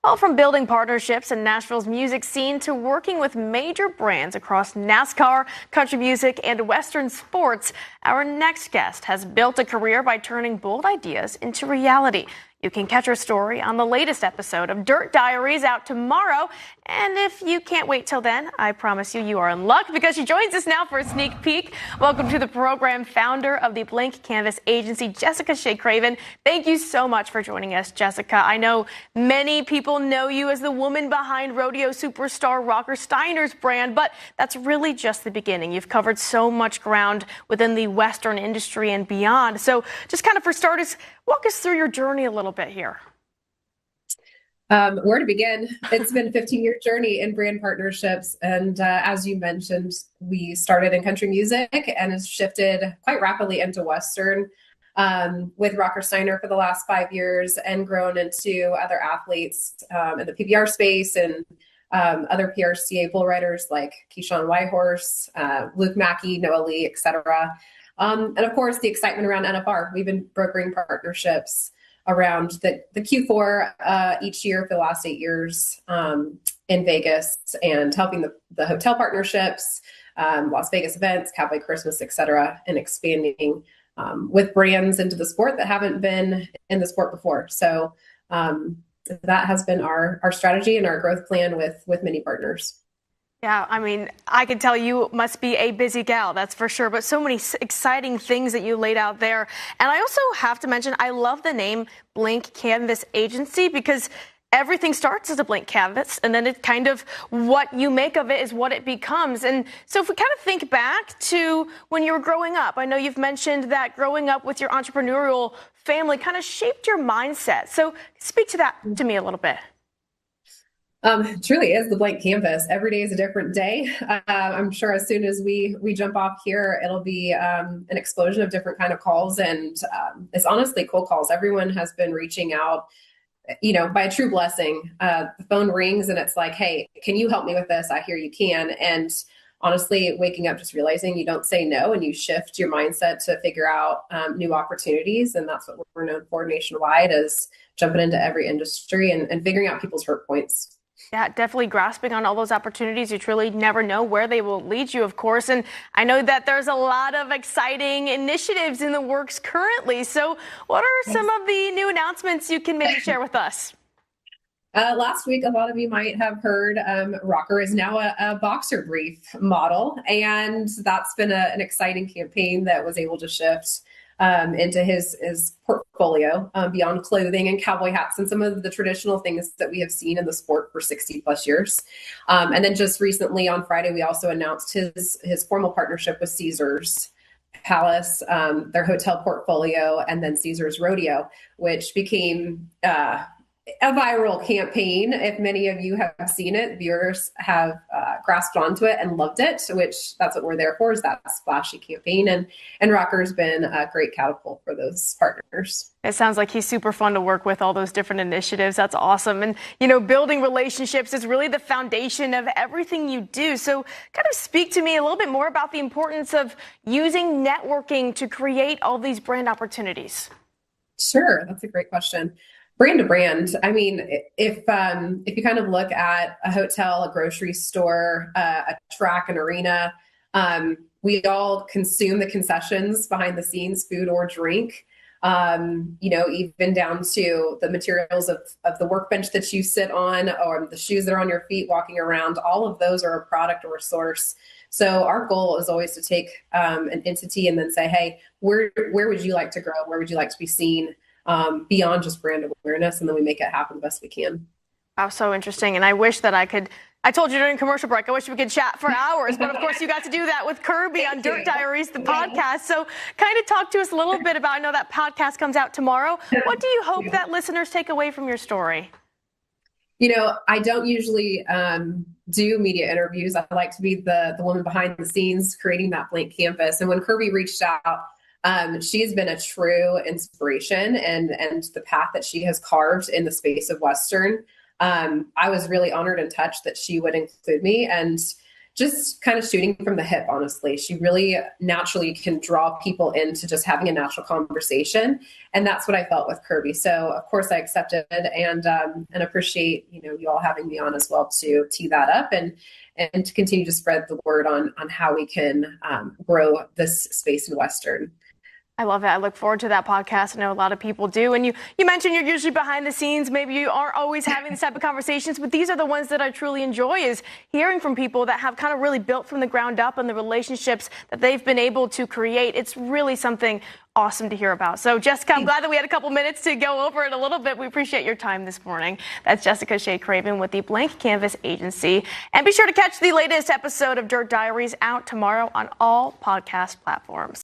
Well, from building partnerships in Nashville's music scene to working with major brands across NASCAR, country music, and Western sports, our next guest has built a career by turning bold ideas into reality. You can catch her story on the latest episode of Dirt Diaries out tomorrow. And if you can't wait till then, I promise you, you are in luck because she joins us now for a sneak peek. Welcome to the program, founder of the Blank Canvas agency, Jessica Shae Craven. Thank you so much for joining us, Jessica. I know many people know you as the woman behind rodeo superstar Rocker Steiner's brand, but that's really just the beginning. You've covered so much ground within the Western industry and beyond. So just kind of for starters, walk us through your journey a little bit here. Where to begin? It's been a 15-year journey in brand partnerships. And as you mentioned, we started in country music and has shifted quite rapidly into Western with Rocker Steiner for the last 5 years and grown into other athletes in the PBR space and other PRCA bull riders like Keyshawn Whitehorse, Luke Mackey, Noah Lee, etc. And of course, the excitement around NFR. We've been brokering partnerships around the Q4 each year for the last 8 years in Vegas and helping the hotel partnerships, Las Vegas events, Cowboy Christmas, etc., and expanding with brands into the sport that haven't been in the sport before. So that has been our strategy and our growth plan with many partners. Yeah, I mean, I can tell you must be a busy gal, that's for sure, but so many exciting things that you laid out there. And I also have to mention, I love the name Blank Canvas Agency because everything starts as a blank canvas and then it kind of what you make of it is what it becomes. And so if we kind of think back to when you were growing up, I know you've mentioned that growing up with your entrepreneurial family kind of shaped your mindset. So speak to that to me a little bit. Truly is the blank canvas. Every day is a different day. I'm sure as soon as we jump off here, it'll be an explosion of different kind of calls. And it's honestly cold calls. Everyone has been reaching out, by a true blessing. The phone rings and it's like, hey, can you help me with this? I hear you can. And honestly, waking up, just realizing you don't say no and you shift your mindset to figure out new opportunities. And that's what we're known for nationwide, is jumping into every industry and figuring out people's hurt points. Yeah, definitely grasping on all those opportunities. You truly never know where they will lead you, of course. And I know that there's a lot of exciting initiatives in the works currently. So what are some of the new announcements you can maybe share with us? Last week, a lot of you might have heard Rocker is now a boxer brief model. And that's been an exciting campaign that was able to shift into his portfolio beyond clothing and cowboy hats and some of the traditional things that we have seen in the sport for 60 plus years. And then just recently on Friday, we also announced his formal partnership with Caesars Palace, their hotel portfolio, and then Caesars Rodeo, which became a viral campaign. If many of you have seen it, viewers have grasped onto it and loved it, which that's what we're there for, is that splashy campaign. And Rocker's been a great catapult for those partners. It sounds like he's super fun to work with, all those different initiatives. That's awesome. And, building relationships is really the foundation of everything you do. So kind of speak to me a little bit more about the importance of using networking to create all these brand opportunities. Sure. That's a great question. Brand to brand. I mean, if you kind of look at a hotel, a grocery store, a track, an arena, we all consume the concessions behind the scenes, food or drink. Even down to the materials of the workbench that you sit on or the shoes that are on your feet walking around. All of those are a product or a source. So our goal is always to take an entity and then say, hey, where would you like to grow? Where would you like to be seen? Beyond just brand awareness, and then we make it happen the best we can. Oh, so interesting. And I wish that I told you during commercial break, I wish we could chat for hours, but of course you got to do that with Kirby on Dirt Diaries, the podcast. So kind of talk to us a little bit about, I know that podcast comes out tomorrow. What do you hope that listeners take away from your story? I don't usually do media interviews. I like to be the woman behind the scenes creating that blank canvas. And when Kirby reached out, she has been a true inspiration and the path that she has carved in the space of Western. I was really honored and touched that she would include me, and just kind of shooting from the hip, honestly. She really naturally can draw people into just having a natural conversation. And that's what I felt with Kirby. So of course I accepted and appreciate, you all having me on as well to tee that up and to continue to spread the word on how we can grow this space in Western. I love it. I look forward to that podcast. I know a lot of people do. And you mentioned you're usually behind the scenes. Maybe you aren't always having this type of conversations, but these are the ones that I truly enjoy, is hearing from people that have kind of really built from the ground up and the relationships that they've been able to create. It's really something awesome to hear about. So Jessica, I'm glad that we had a couple minutes to go over it a little bit. We appreciate your time this morning. That's Jessica Shae Craven with the Blank Canvas Agency. And be sure to catch the latest episode of Dirt Diaries out tomorrow on all podcast platforms.